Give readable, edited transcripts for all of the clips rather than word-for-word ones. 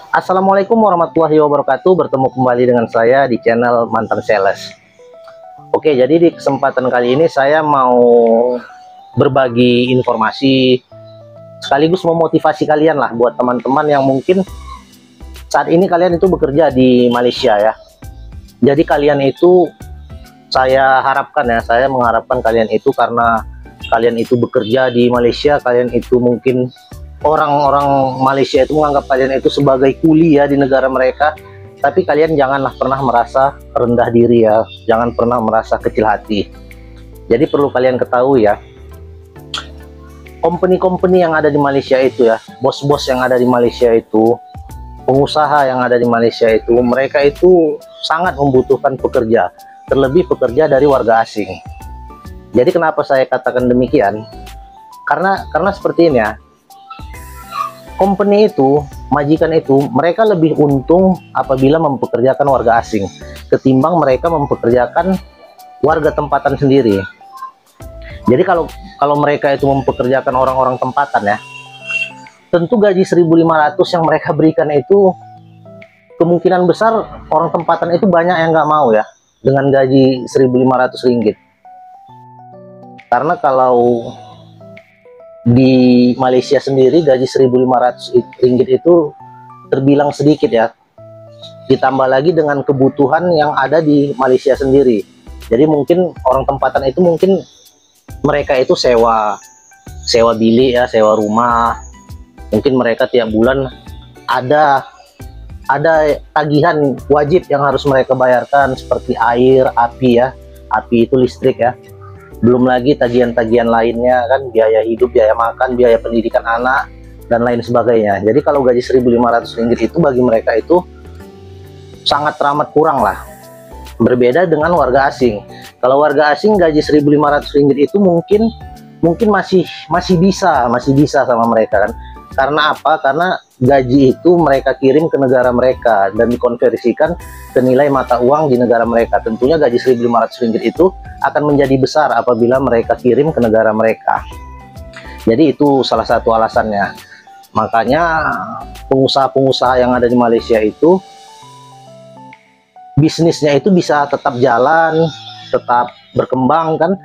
Assalamualaikum warahmatullahi wabarakatuh. Bertemu kembali dengan saya di channel Mantan Sales. Oke, jadi di kesempatan kali ini saya mau berbagi informasi sekaligus memotivasi kalian lah buat teman-teman yang mungkin saat ini kalian itu bekerja di Malaysia ya. Jadi kalian itu saya mengharapkan kalian itu karena kalian itu bekerja di Malaysia, kalian itu mungkin orang-orang Malaysia itu menganggap kalian itu sebagai kuli ya di negara mereka, tapi kalian janganlah pernah merasa rendah diri ya, jangan pernah merasa kecil hati. Jadi perlu kalian ketahui ya, company-company yang ada di Malaysia itu ya, bos-bos yang ada di Malaysia itu, pengusaha yang ada di Malaysia itu, mereka itu sangat membutuhkan pekerja, terlebih pekerja dari warga asing. Jadi kenapa saya katakan demikian? Karena seperti ini ya, company itu, majikan itu, mereka lebih untung apabila mempekerjakan warga asing ketimbang mereka mempekerjakan warga tempatan sendiri. Jadi kalau mereka itu mempekerjakan orang-orang tempatan ya, tentu gaji 1.500 yang mereka berikan itu kemungkinan besar orang tempatan itu banyak yang nggak mau ya dengan gaji 1.500 ringgit. Karena kalau di Malaysia sendiri gaji 1.500 ringgit itu terbilang sedikit ya, ditambah lagi dengan kebutuhan yang ada di Malaysia sendiri. Jadi mungkin orang tempatan itu mungkin mereka itu sewa bilik ya, sewa rumah, mungkin mereka tiap bulan ada tagihan wajib yang harus mereka bayarkan seperti air, api ya, api itu listrik ya, belum lagi tagihan-tagihan lainnya kan, biaya hidup, biaya makan, biaya pendidikan anak, dan lain sebagainya. Jadi kalau gaji 1.500 ringgit itu bagi mereka itu sangat teramat kurang lah. Berbeda dengan warga asing. Kalau warga asing gaji 1.500 ringgit itu mungkin masih bisa sama mereka kan. Karena apa? Karena gaji itu mereka kirim ke negara mereka dan dikonversikan ke nilai mata uang di negara mereka. Tentunya gaji 1.500 ringgit itu akan menjadi besar apabila mereka kirim ke negara mereka. Jadi itu salah satu alasannya. Makanya pengusaha-pengusaha yang ada di Malaysia itu bisnisnya itu bisa tetap jalan, tetap berkembang kan,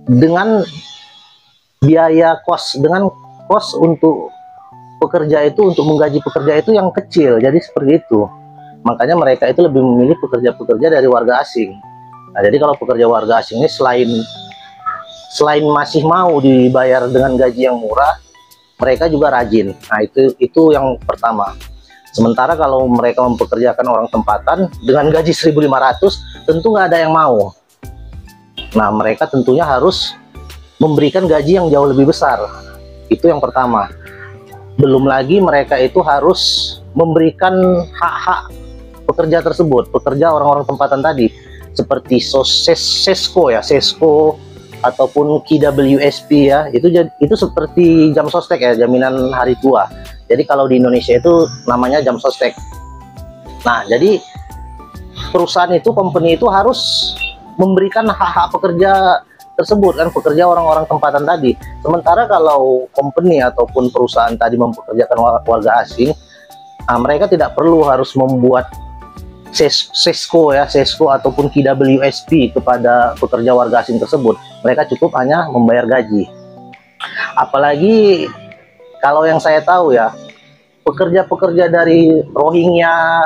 dengan biaya dengan kos untuk pekerja itu, untuk menggaji pekerja itu yang kecil. Jadi seperti itu. Makanya mereka itu lebih memilih pekerja-pekerja dari warga asing. Nah, jadi kalau pekerja warga asing ini selain masih mau dibayar dengan gaji yang murah, mereka juga rajin. Nah, itu yang pertama. Sementara kalau mereka mempekerjakan orang tempatan dengan gaji 1.500, tentu nggak ada yang mau. Nah, mereka tentunya harus memberikan gaji yang jauh lebih besar. Itu yang pertama. Belum lagi mereka itu harus memberikan hak-hak pekerja tersebut, pekerja orang-orang tempatan tadi, seperti Sesko ya, Sesko ataupun KWSP ya, itu seperti jam sostek ya, jaminan hari tua. Jadi kalau di Indonesia itu namanya jam sostek. Nah, jadi perusahaan itu, company itu harus memberikan hak-hak pekerja tersebut kan, pekerja orang-orang tempatan tadi. Sementara kalau company ataupun perusahaan tadi mempekerjakan warga asing, nah, mereka tidak perlu harus membuat Sesko ya, Sesko ataupun KWSP kepada pekerja warga asing tersebut. Mereka cukup hanya membayar gaji. Apalagi kalau yang saya tahu ya, pekerja-pekerja dari Rohingya,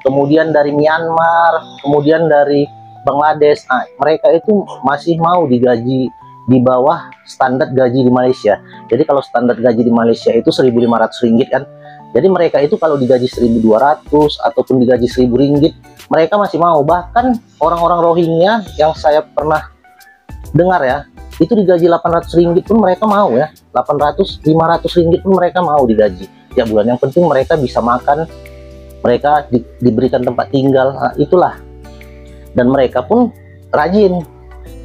kemudian dari Myanmar, kemudian dari Bangladesh, nah, mereka itu masih mau digaji di bawah standar gaji di Malaysia. Jadi kalau standar gaji di Malaysia itu 1.500 ringgit kan, jadi mereka itu kalau digaji 1.200 ataupun digaji 1.000 ringgit, mereka masih mau. Bahkan orang-orang Rohingya yang saya pernah dengar ya, itu digaji 800 ringgit pun mereka mau ya, 800, 500 ringgit pun mereka mau digaji tiap bulan. Yang penting mereka bisa makan, mereka diberikan tempat tinggal, nah, itulah. Dan mereka pun rajin.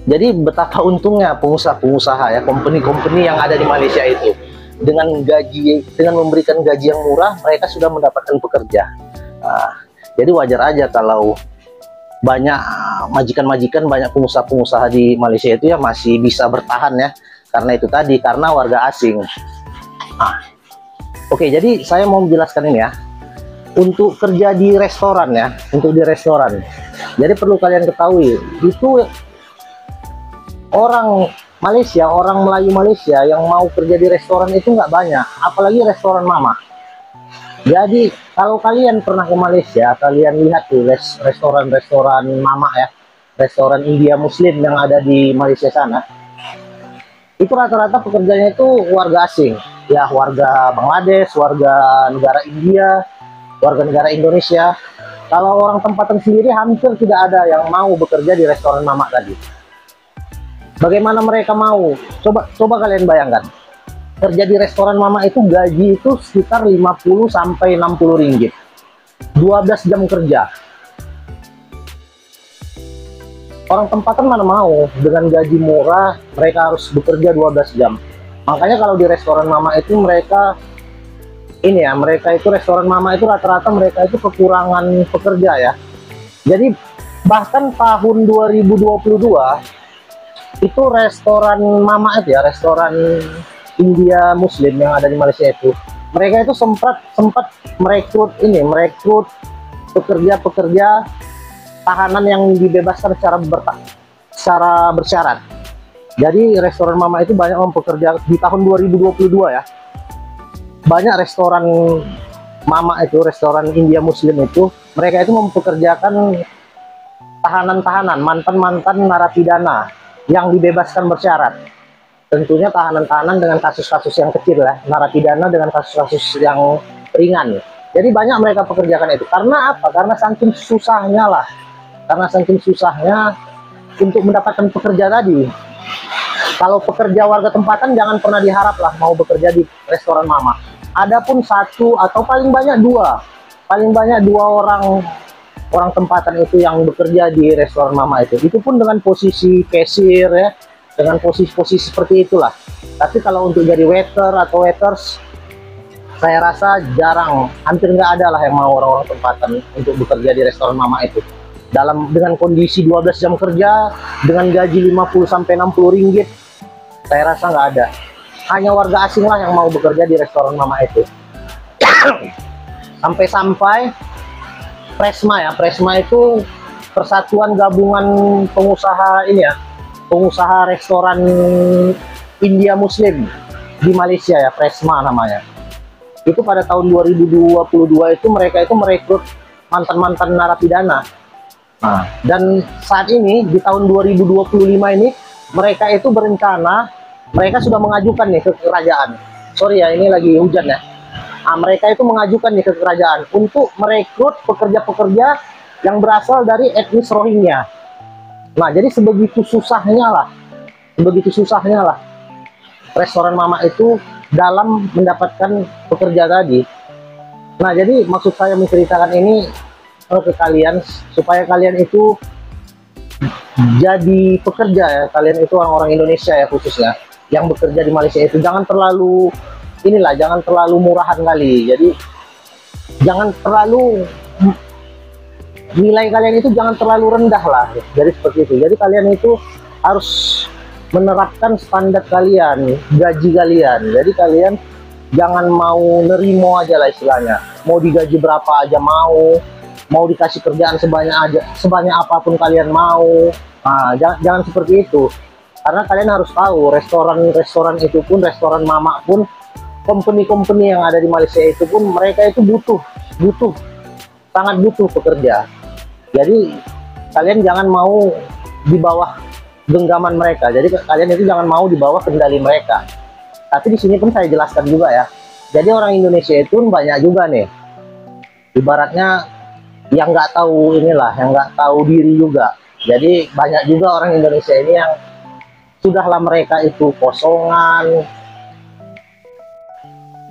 Jadi betapa untungnya pengusaha-pengusaha ya, company-company yang ada di Malaysia itu, dengan memberikan gaji yang murah, mereka sudah mendapatkan pekerja. Nah, jadi wajar aja kalau banyak majikan-majikan, banyak pengusaha-pengusaha di Malaysia itu ya masih bisa bertahan ya, karena itu tadi, karena warga asing. Nah, oke, jadi saya mau menjelaskan ini ya. untuk kerja di restoran ya, untuk di restoran. Jadi perlu kalian ketahui, itu orang Malaysia, orang Melayu Malaysia yang mau kerja di restoran itu nggak banyak, apalagi restoran mama. Jadi kalau kalian pernah ke Malaysia, kalian lihat tuh restoran-restoran mama ya, restoran India Muslim yang ada di Malaysia sana. Itu rata-rata pekerjanya itu warga asing, ya warga Bangladesh, warga negara India, warga negara Indonesia. Kalau orang tempatan sendiri hampir tidak ada yang mau bekerja di restoran mama tadi. Bagaimana mereka mau? Coba kalian bayangkan. Kerja di restoran mama itu gaji itu sekitar 50 sampai 60 ringgit. 12 jam kerja. Orang tempatan mana mau dengan gaji murah, mereka harus bekerja 12 jam. Makanya kalau di restoran mama itu mereka itu restoran mama itu rata-rata mereka itu kekurangan pekerja ya. Jadi bahkan tahun 2022 itu restoran mama itu ya, restoran India Muslim yang ada di Malaysia itu, mereka itu sempat merekrut pekerja-pekerja tahanan yang dibebaskan secara bersyarat. Jadi restoran mama itu banyak mempekerja di tahun 2022 ya. Banyak restoran mama itu, restoran India Muslim itu, mereka itu mempekerjakan tahanan-tahanan, mantan-mantan narapidana yang dibebaskan bersyarat. Tentunya tahanan-tahanan dengan kasus-kasus yang kecil ya, narapidana dengan kasus-kasus yang ringan. Jadi banyak mereka pekerjakan itu. Karena apa? Karena saking susahnya lah. Karena saking susahnya untuk mendapatkan pekerja tadi. Kalau pekerja warga tempatan jangan pernah diharap lah mau bekerja di restoran mama. Adapun satu atau paling banyak dua orang tempatan itu yang bekerja di restoran mama itu pun dengan posisi cashier ya, dengan posisi-posisi seperti itulah. Tapi kalau untuk jadi waiter atau waiters, saya rasa jarang, hampir nggak ada lah yang mau orang-orang tempatan untuk bekerja di restoran mama itu. Dengan kondisi 12 jam kerja, dengan gaji 50 sampai 60 ringgit, saya rasa nggak ada. Hanya warga asing lah yang mau bekerja di restoran mama itu. Sampai Presma ya, Presma itu Persatuan Gabungan Pengusaha pengusaha restoran India Muslim di Malaysia ya, Presma namanya. Itu pada tahun 2022 itu mereka itu merekrut mantan-mantan narapidana. Nah, dan saat ini di tahun 2025 ini mereka itu berencana, mereka sudah mengajukan nih ke kerajaan. Sorry ya, ini lagi hujan ya. Nah, mereka itu mengajukan nih ke kerajaan untuk merekrut pekerja-pekerja yang berasal dari etnis Rohingya. Nah, jadi sebegitu susahnya lah restoran mama itu dalam mendapatkan pekerja tadi. Nah, jadi maksud saya menceritakan ini ke kalian supaya kalian itu jadi pekerja ya, kalian itu orang-orang Indonesia ya khususnya yang bekerja di Malaysia itu jangan terlalu murahan kali. Jadi jangan terlalu, nilai kalian itu jangan terlalu rendah lah. Jadi seperti itu. Jadi kalian itu harus menerapkan standar kalian, gaji kalian. Jadi kalian jangan mau nerimo aja lah istilahnya. Mau digaji berapa aja mau dikasih kerjaan sebanyak apapun kalian mau. Nah, jangan seperti itu. Karena kalian harus tahu restoran itu pun, restoran mama pun, company-company yang ada di Malaysia itu pun mereka itu sangat butuh pekerja. Jadi kalian jangan mau di bawah genggaman mereka. Jadi kalian itu jangan mau di bawah kendali mereka. Tapi di sini pun saya jelaskan juga ya. Jadi orang Indonesia itu banyak juga nih, ibaratnya yang nggak tahu yang nggak tahu diri juga. Jadi banyak juga orang Indonesia ini yang sudahlah mereka itu kosongan,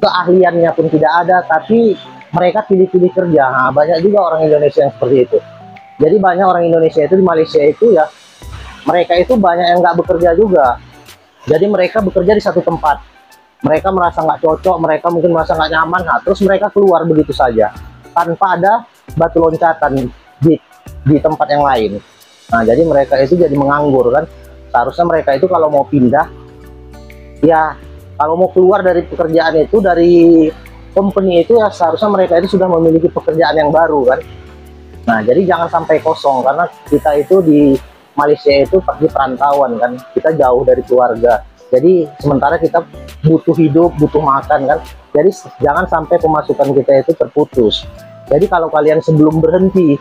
keahliannya pun tidak ada, tapi mereka pilih-pilih kerja. Nah, banyak juga orang Indonesia yang seperti itu. Jadi banyak orang Indonesia itu di Malaysia itu ya, mereka itu banyak yang nggak bekerja juga. Jadi mereka bekerja di satu tempat, mereka merasa nggak cocok, mereka mungkin merasa nggak nyaman, nah, terus mereka keluar begitu saja tanpa ada batu loncatan di tempat yang lain. Nah, jadi mereka itu jadi menganggur kan. Seharusnya mereka itu kalau mau pindah, ya kalau mau keluar dari pekerjaan itu, dari company itu ya seharusnya mereka itu sudah memiliki pekerjaan yang baru kan. Nah, jadi jangan sampai kosong, karena kita itu di Malaysia itu pergi perantauan kan, kita jauh dari keluarga. Jadi sementara kita butuh hidup, butuh makan kan. Jadi jangan sampai pemasukan kita itu terputus. Jadi kalau kalian sebelum berhenti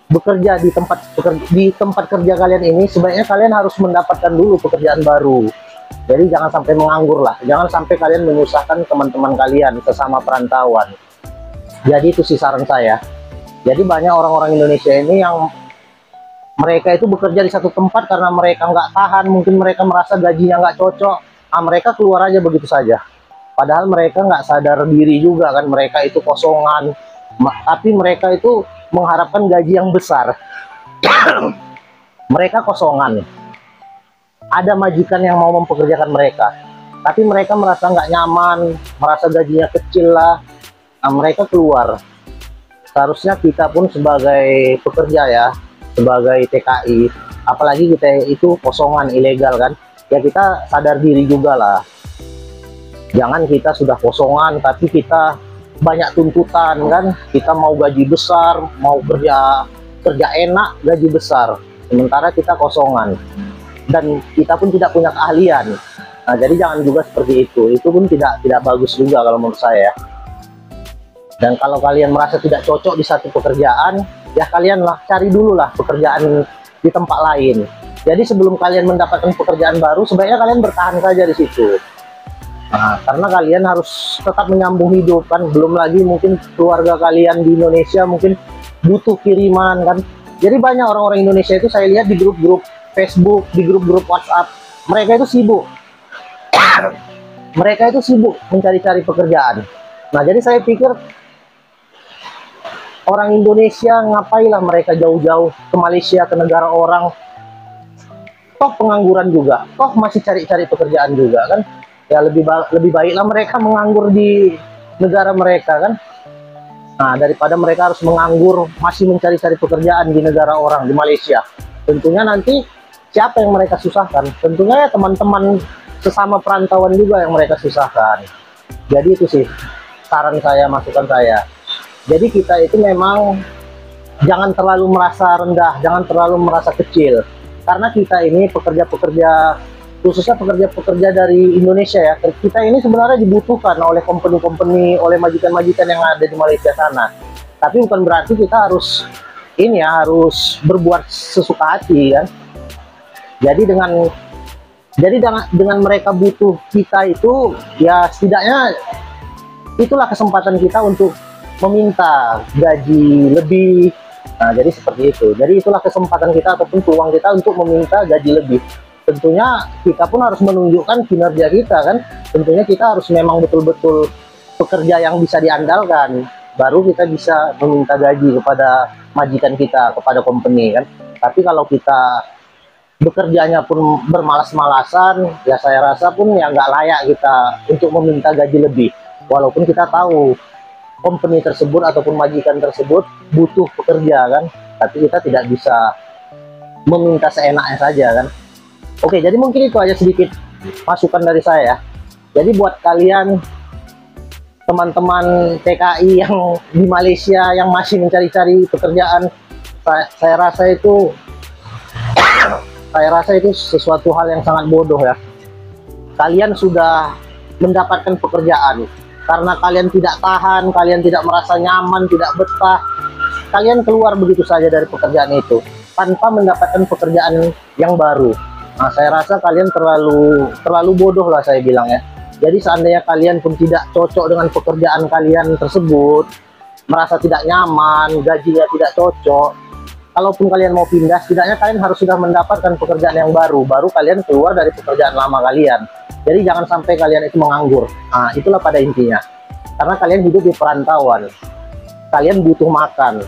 bekerja di tempat kerja kalian ini, sebaiknya kalian harus mendapatkan dulu pekerjaan baru. Jadi jangan sampai menganggur lah, jangan sampai kalian menyusahkan teman-teman kalian sesama perantauan. Jadi itu sih saran saya. Jadi banyak orang-orang Indonesia ini yang mereka itu bekerja di satu tempat karena mereka nggak tahan, mungkin mereka merasa gajinya nggak cocok, mereka keluar aja begitu saja. Padahal mereka nggak sadar diri juga kan, mereka itu kosongan, tapi mereka itu mengharapkan gaji yang besar. Mereka kosongan. Ada majikan yang mau mempekerjakan mereka, tapi mereka merasa nggak nyaman, merasa gajinya kecil lah. Nah, mereka keluar. Seharusnya kita pun sebagai pekerja ya, sebagai TKI, apalagi kita itu kosongan ilegal kan, ya kita sadar diri juga lah. Jangan kita sudah kosongan tapi kita banyak tuntutan kan, kita mau gaji besar, mau kerja enak, gaji besar, sementara kita kosongan dan kita pun tidak punya keahlian. Nah, jadi jangan juga seperti itu pun tidak bagus juga kalau menurut saya. Dan kalau kalian merasa tidak cocok di satu pekerjaan, ya kalian lah cari dulu lah pekerjaan di tempat lain. Jadi sebelum kalian mendapatkan pekerjaan baru, sebaiknya kalian bertahan saja di situ. Nah, karena kalian harus tetap menyambung hidup kan, belum lagi mungkin keluarga kalian di Indonesia mungkin butuh kiriman kan. Jadi banyak orang-orang Indonesia itu saya lihat di grup-grup Facebook, di grup-grup WhatsApp, mereka itu sibuk. Mereka itu sibuk mencari-cari pekerjaan. Nah, jadi saya pikir orang Indonesia ngapailah mereka jauh-jauh ke Malaysia, ke negara orang, toh pengangguran juga, toh masih cari-cari pekerjaan juga kan. Ya lebih baiklah mereka menganggur di negara mereka kan. Nah, daripada mereka harus menganggur masih mencari-cari pekerjaan di negara orang, di Malaysia. Tentunya nanti siapa yang mereka susahkan? Tentunya ya teman-teman sesama perantauan juga yang mereka susahkan. Jadi itu sih saran saya, masukan saya. Jadi kita itu memang jangan terlalu merasa rendah, jangan terlalu merasa kecil. Karena kita ini pekerja-pekerja, khususnya pekerja-pekerja dari Indonesia ya, kita ini sebenarnya dibutuhkan oleh company-company, oleh majikan-majikan yang ada di Malaysia sana. Tapi bukan berarti kita harus harus berbuat sesuka hati kan. Jadi dengan mereka butuh kita itu, ya setidaknya itulah kesempatan kita untuk meminta gaji lebih. Nah, jadi seperti itu. Jadi itulah kesempatan kita ataupun peluang kita untuk meminta gaji lebih. Tentunya kita pun harus menunjukkan kinerja kita kan. Tentunya kita harus memang betul-betul pekerja yang bisa diandalkan, baru kita bisa meminta gaji kepada majikan kita, kepada company kan. Tapi kalau kita bekerjanya pun bermalas-malasan, ya saya rasa pun ya nggak layak kita untuk meminta gaji lebih. Walaupun kita tahu company tersebut ataupun majikan tersebut butuh pekerja kan, tapi kita tidak bisa meminta seenaknya saja kan. Oke, jadi mungkin itu aja sedikit masukan dari saya. Jadi buat kalian teman-teman TKI yang di Malaysia yang masih mencari-cari pekerjaan, saya rasa itu sesuatu hal yang sangat bodoh ya. Kalian sudah mendapatkan pekerjaan karena kalian tidak tahan, kalian tidak merasa nyaman, tidak betah, kalian keluar begitu saja dari pekerjaan itu tanpa mendapatkan pekerjaan yang baru. Nah, saya rasa kalian terlalu bodoh lah saya bilang ya. Jadi seandainya kalian pun tidak cocok dengan pekerjaan kalian tersebut, merasa tidak nyaman, gajinya tidak cocok, kalaupun kalian mau pindah, setidaknya kalian harus sudah mendapatkan pekerjaan yang baru kalian keluar dari pekerjaan lama kalian. Jadi jangan sampai kalian itu menganggur. Nah, itulah pada intinya. Karena kalian hidup di perantauan, kalian butuh makan.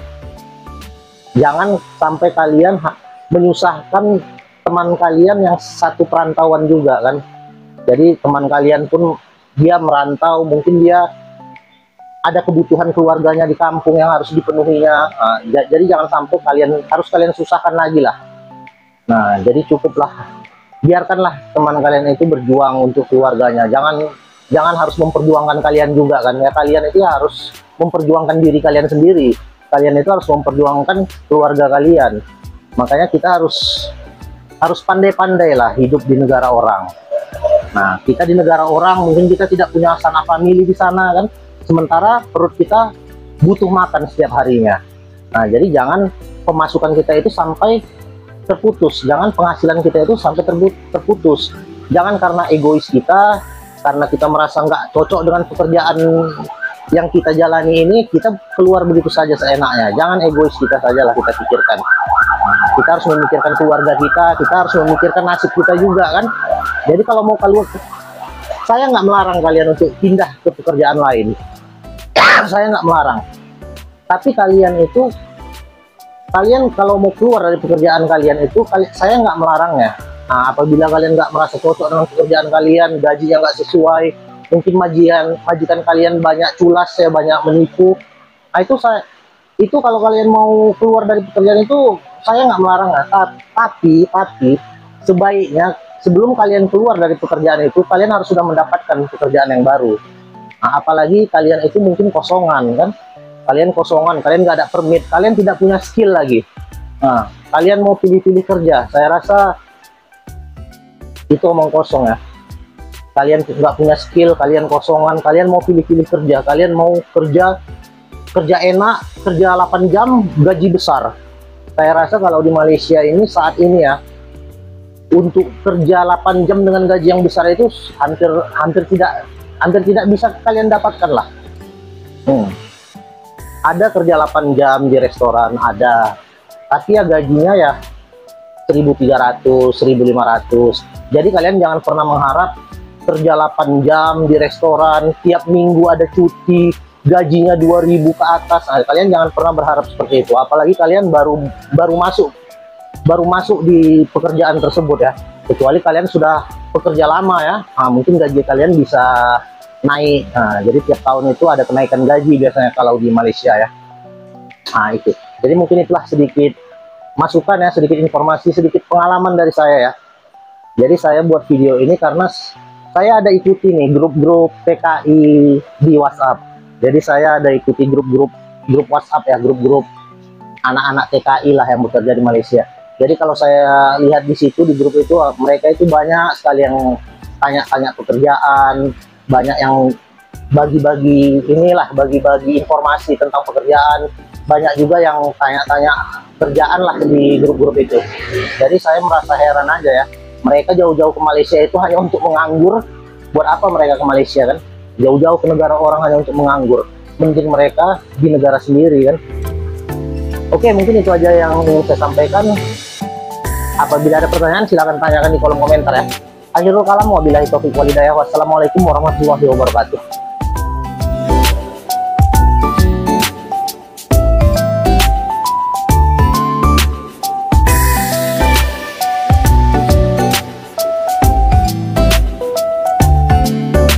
Jangan sampai kalian menyusahkan teman kalian yang satu perantauan juga kan. Jadi teman kalian pun dia merantau, mungkin dia ada kebutuhan keluarganya di kampung yang harus dipenuhinya. Nah, jadi jangan sampai kalian susahkan lagi lah. Nah, jadi cukuplah, biarkanlah teman kalian itu berjuang untuk keluarganya. jangan harus memperjuangkan kalian juga kan ya. Kalian itu harus memperjuangkan diri kalian sendiri, kalian itu harus memperjuangkan keluarga kalian. Makanya kita harus pandai-pandai lah hidup di negara orang. Nah, kita di negara orang mungkin kita tidak punya sanak famili di sana kan, sementara perut kita butuh makan setiap harinya. Nah, jadi jangan pemasukan kita itu sampai terputus, jangan penghasilan kita itu sampai terputus. Jangan karena egois kita, karena kita merasa nggak cocok dengan pekerjaan yang kita jalani ini, kita keluar begitu saja seenaknya. Jangan egois kita saja lah kita pikirkan. Kita harus memikirkan keluarga kita harus memikirkan nasib kita juga kan. Jadi kalau mau keluar, saya nggak melarang kalian untuk pindah ke pekerjaan lain. Saya nggak melarang. Tapi kalian kalau mau keluar dari pekerjaan kalian itu, saya nggak melarangnya. Nah, apabila kalian nggak merasa cocok dengan pekerjaan kalian, gajinya nggak sesuai, mungkin majikan kalian banyak culas, ya banyak menipu. Nah, itu kalau kalian mau keluar dari pekerjaan itu, saya nggak melarang. Tapi sebaiknya sebelum kalian keluar dari pekerjaan itu, kalian harus sudah mendapatkan pekerjaan yang baru. Nah, apalagi kalian itu mungkin kosongan kan, kalian nggak ada permit, kalian tidak punya skill lagi. Nah, kalian mau pilih-pilih kerja, saya rasa itu omong kosong ya. Kalian nggak punya skill, kalian kosongan, kalian mau pilih-pilih kerja, kalian mau kerja enak, kerja 8 jam, gaji besar. Saya rasa kalau di Malaysia ini saat ini ya, untuk kerja 8 jam dengan gaji yang besar itu hampir tidak bisa kalian dapatkan lah. Ada kerja 8 jam di restoran, ada, tapi ya gajinya ya 1.300, 1.500. Jadi kalian jangan pernah mengharap kerja 8 jam di restoran, tiap minggu ada cuti, gajinya 2.000 ke atas. Nah, kalian jangan pernah berharap seperti itu. Apalagi kalian baru masuk di pekerjaan tersebut ya. Kecuali kalian sudah bekerja lama ya. Nah, mungkin gaji kalian bisa naik. Nah, jadi tiap tahun itu ada kenaikan gaji biasanya kalau di Malaysia ya. Nah, itu. Jadi mungkin itulah sedikit masukan ya, sedikit informasi, sedikit pengalaman dari saya ya. Jadi saya buat video ini karena saya ada ikuti nih grup-grup TKI di WhatsApp. Jadi saya ada ikuti grup WhatsApp ya, grup-grup anak-anak TKI lah yang bekerja di Malaysia. Jadi kalau saya lihat di situ, di grup itu, mereka itu banyak sekali yang tanya-tanya pekerjaan, banyak yang bagi-bagi informasi tentang pekerjaan, banyak juga yang tanya-tanya kerjaan lah di grup-grup itu. Jadi saya merasa heran aja ya, mereka jauh-jauh ke Malaysia itu hanya untuk menganggur. Buat apa mereka ke Malaysia kan? Jauh-jauh ke negara orang hanya untuk menganggur. Mending mereka di negara sendiri kan. Oke, mungkin itu aja yang ingin saya sampaikan. Apabila ada pertanyaan silahkan tanyakan di kolom komentar ya. Akhirul kalam, wabillahi taufiq walhidayah. Wassalamualaikum warahmatullahi wabarakatuh.